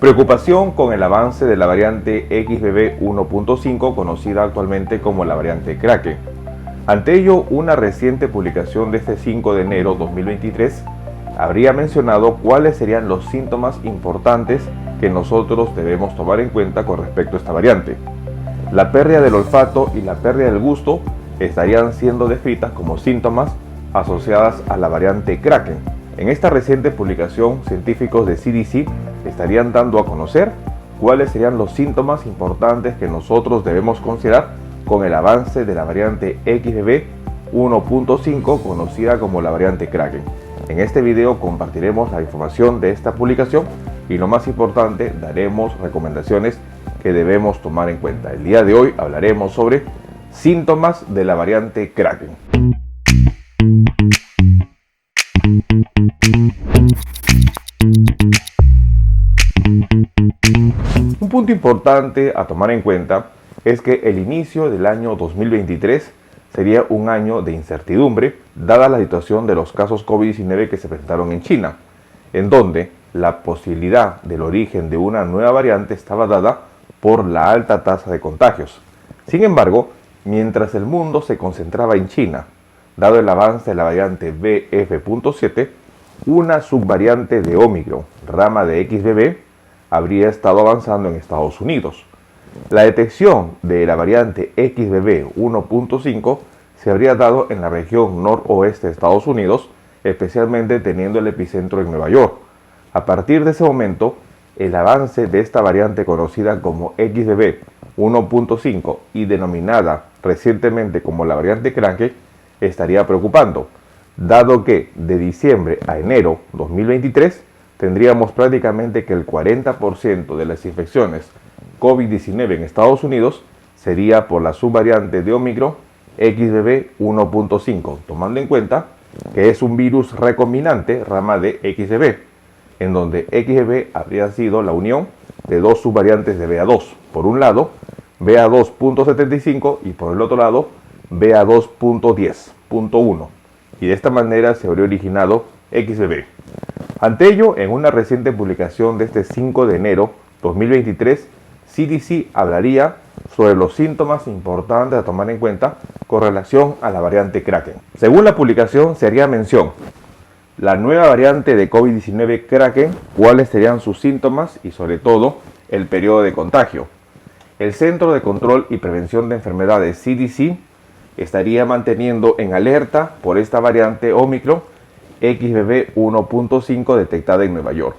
Preocupación con el avance de la variante XBB 1.5, conocida actualmente como la variante Kraken. Ante ello, una reciente publicación de este 5 de enero 2023 habría mencionado cuáles serían los síntomas importantes que nosotros debemos tomar en cuenta con respecto a esta variante. La pérdida del olfato y la pérdida del gusto estarían siendo descritas como síntomas asociadas a la variante Kraken. En esta reciente publicación, científicos de CDC estarían dando a conocer cuáles serían los síntomas importantes que nosotros debemos considerar con el avance de la variante XBB 1.5, conocida como la variante Kraken. En este video compartiremos la información de esta publicación y lo más importante, daremos recomendaciones que debemos tomar en cuenta. El día de hoy hablaremos sobre síntomas de la variante Kraken. Un punto importante a tomar en cuenta es que el inicio del año 2023 sería un año de incertidumbre, dada la situación de los casos COVID-19 que se presentaron en China, en donde la posibilidad del origen de una nueva variante estaba dada por la alta tasa de contagios. Sin embargo, mientras el mundo se concentraba en China, dado el avance de la variante BF.7, una subvariante de Omicron, rama de XBB, habría estado avanzando en Estados Unidos. La detección de la variante XBB 1.5 se habría dado en la región noroeste de Estados Unidos, especialmente teniendo el epicentro en Nueva York. A partir de ese momento, el avance de esta variante conocida como XBB 1.5 y denominada recientemente como la variante Kraken estaría preocupando, dado que de diciembre a enero 2023 tendríamos prácticamente que el 40% de las infecciones COVID-19 en Estados Unidos sería por la subvariante de Omicron XBB 1.5, tomando en cuenta que es un virus recombinante rama de XBB, en donde XBB habría sido la unión de dos subvariantes de BA2. Por un lado, BA2.75 y por el otro lado, BA2.10.1. Y de esta manera se habría originado XBB. Ante ello, en una reciente publicación de este 5 de enero 2023, CDC hablaría sobre los síntomas importantes a tomar en cuenta con relación a la variante Kraken. Según la publicación, se haría mención la nueva variante de COVID-19 Kraken, cuáles serían sus síntomas y sobre todo el periodo de contagio. El Centro de Control y Prevención de Enfermedades CDC estaría manteniendo en alerta por esta variante Omicron XBB 1.5 detectada en Nueva York.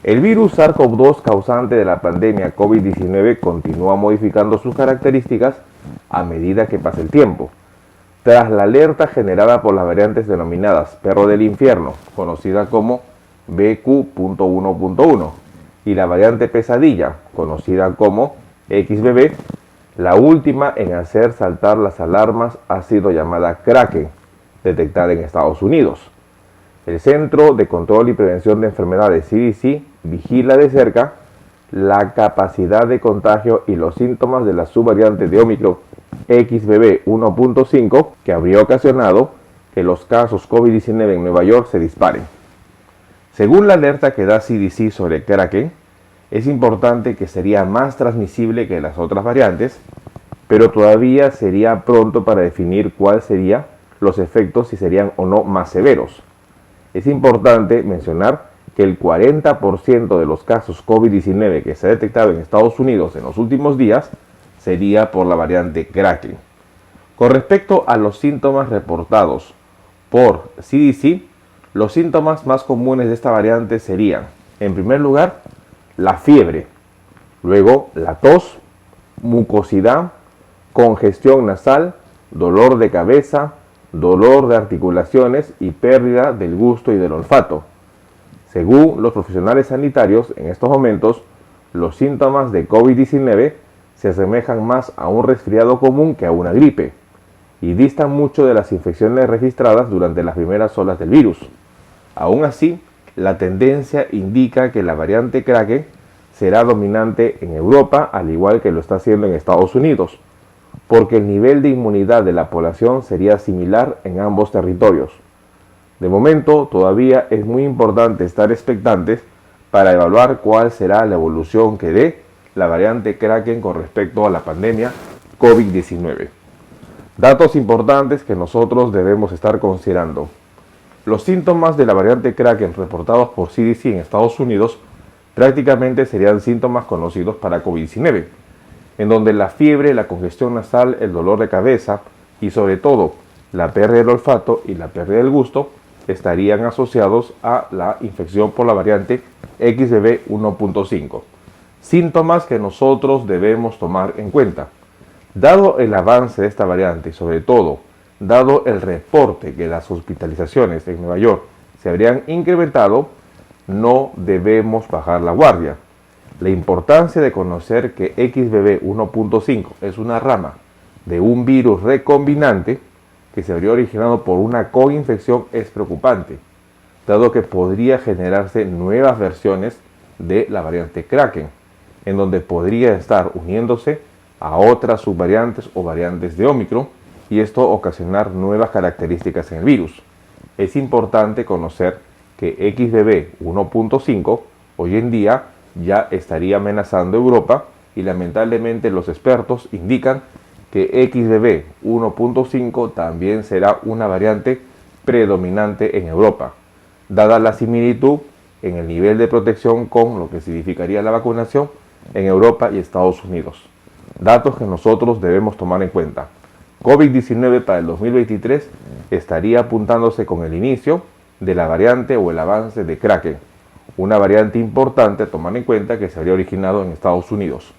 El virus SARS-CoV-2 causante de la pandemia COVID-19 continúa modificando sus características a medida que pasa el tiempo. Tras la alerta generada por las variantes denominadas Perro del Infierno, conocida como BQ.1.1, y la variante Pesadilla, conocida como XBB, la última en hacer saltar las alarmas ha sido llamada Kraken, detectada en Estados Unidos. El Centro de Control y Prevención de Enfermedades CDC vigila de cerca la capacidad de contagio y los síntomas de la subvariante de Omicron XBB 1.5 que habría ocasionado que los casos COVID-19 en Nueva York se disparen. Según la alerta que da CDC sobre Kraken, es importante que sería más transmisible que las otras variantes, pero todavía sería pronto para definir cuáles serían los efectos, si serían o no más severos. Es importante mencionar que el 40% de los casos COVID-19 que se ha detectado en Estados Unidos en los últimos días sería por la variante Kraken. Con respecto a los síntomas reportados por CDC, los síntomas más comunes de esta variante serían, en primer lugar, la fiebre, luego la tos, mucosidad, congestión nasal, dolor de cabeza, dolor de articulaciones y pérdida del gusto y del olfato. Según los profesionales sanitarios, en estos momentos, los síntomas de COVID-19 se asemejan más a un resfriado común que a una gripe y distan mucho de las infecciones registradas durante las primeras olas del virus. Aún así, la tendencia indica que la variante Kraken será dominante en Europa, al igual que lo está haciendo en Estados Unidos, porque el nivel de inmunidad de la población sería similar en ambos territorios. De momento, todavía es muy importante estar expectantes para evaluar cuál será la evolución que dé la variante Kraken con respecto a la pandemia COVID-19. Datos importantes que nosotros debemos estar considerando. Los síntomas de la variante Kraken reportados por CDC en Estados Unidos prácticamente serían síntomas conocidos para COVID-19, en donde la fiebre, la congestión nasal, el dolor de cabeza y sobre todo la pérdida del olfato y la pérdida del gusto estarían asociados a la infección por la variante XBB 1.5. Síntomas que nosotros debemos tomar en cuenta. Dado el avance de esta variante y sobre todo, dado el reporte que las hospitalizaciones en Nueva York se habrían incrementado, no debemos bajar la guardia. La importancia de conocer que XBB 1.5 es una rama de un virus recombinante que se habría originado por una coinfección es preocupante, dado que podría generarse nuevas versiones de la variante Kraken, en donde podría estar uniéndose a otras subvariantes o variantes de Omicron y esto ocasionar nuevas características en el virus. Es importante conocer que XBB 1.5 hoy en día ya estaría amenazando Europa y lamentablemente los expertos indican que XBB 1.5 también será una variante predominante en Europa, dada la similitud en el nivel de protección con lo que significaría la vacunación en Europa y Estados Unidos. Datos que nosotros debemos tomar en cuenta. COVID-19 para el 2023 estaría apuntándose con el inicio de la variante o el avance de Kraken, una variante importante a tomar en cuenta que se habría originado en Estados Unidos.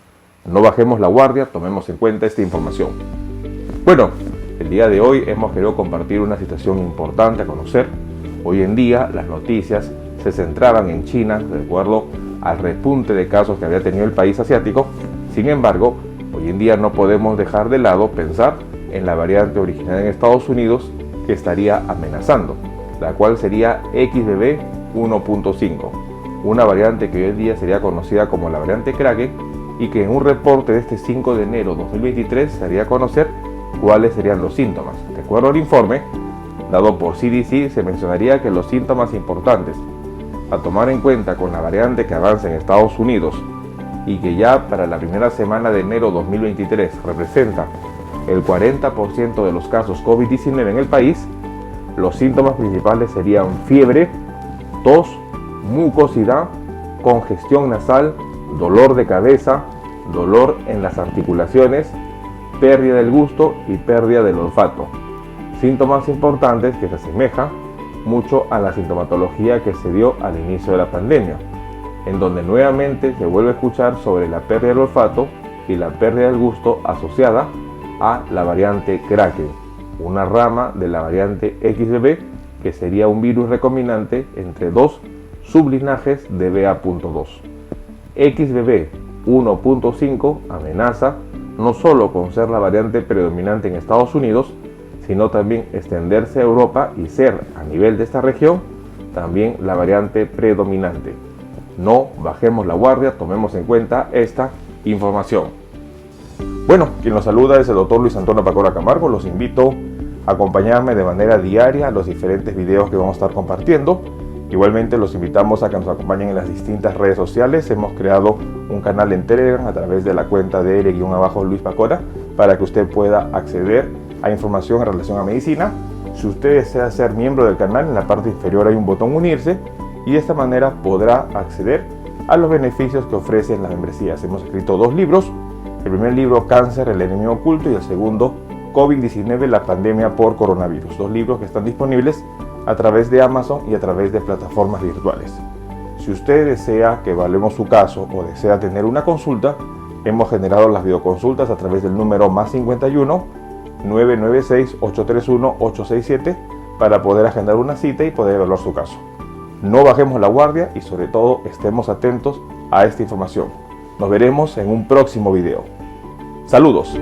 No bajemos la guardia, tomemos en cuenta esta información. Bueno, el día de hoy hemos querido compartir una situación importante a conocer. Hoy en día las noticias se centraban en China, de acuerdo al repunte de casos que había tenido el país asiático. Sin embargo, hoy en día no podemos dejar de lado pensar en la variante original en Estados Unidos que estaría amenazando, la cual sería XBB 1.5, una variante que hoy en día sería conocida como la variante Kraken y que en un reporte de este 5 de enero de 2023 se haría conocer cuáles serían los síntomas. De acuerdo al informe dado por CDC, se mencionaría que los síntomas importantes a tomar en cuenta con la variante que avanza en Estados Unidos y que ya para la primera semana de enero 2023 representa el 40% de los casos COVID-19 en el país, los síntomas principales serían fiebre, tos, mucosidad, congestión nasal, dolor de cabeza, dolor en las articulaciones, pérdida del gusto y pérdida del olfato. Síntomas importantes que se asemejan mucho a la sintomatología que se dio al inicio de la pandemia, en donde nuevamente se vuelve a escuchar sobre la pérdida del olfato y la pérdida del gusto asociada a la variante Kraken, una rama de la variante XBB que sería un virus recombinante entre dos sublinajes de BA.2. XBB 1.5 amenaza no solo con ser la variante predominante en Estados Unidos, sino también extenderse a Europa y ser, a nivel de esta región, también la variante predominante. No bajemos la guardia, tomemos en cuenta esta información. Bueno, quien los saluda es el doctor Luis Antonio Pacora Camargo. Los invito a acompañarme de manera diaria a los diferentes videos que vamos a estar compartiendo. Igualmente los invitamos a que nos acompañen en las distintas redes sociales. Hemos creado un canal en Telegram a través de la cuenta de Luis Pacora para que usted pueda acceder a información en relación a medicina. Si usted desea ser miembro del canal, en la parte inferior hay un botón unirse y de esta manera podrá acceder a los beneficios que ofrecen las membresías. Hemos escrito 2 libros. El primer libro, Cáncer, el enemigo oculto, y el segundo, COVID-19, la pandemia por coronavirus. 2 libros que están disponibles a través de Amazon y a través de plataformas virtuales. Si usted desea que evaluemos su caso o desea tener una consulta, hemos generado las videoconsultas a través del número +51 996 831 867 para poder agendar una cita y poder evaluar su caso. No bajemos la guardia y sobre todo estemos atentos a esta información. Nos veremos en un próximo video. Saludos.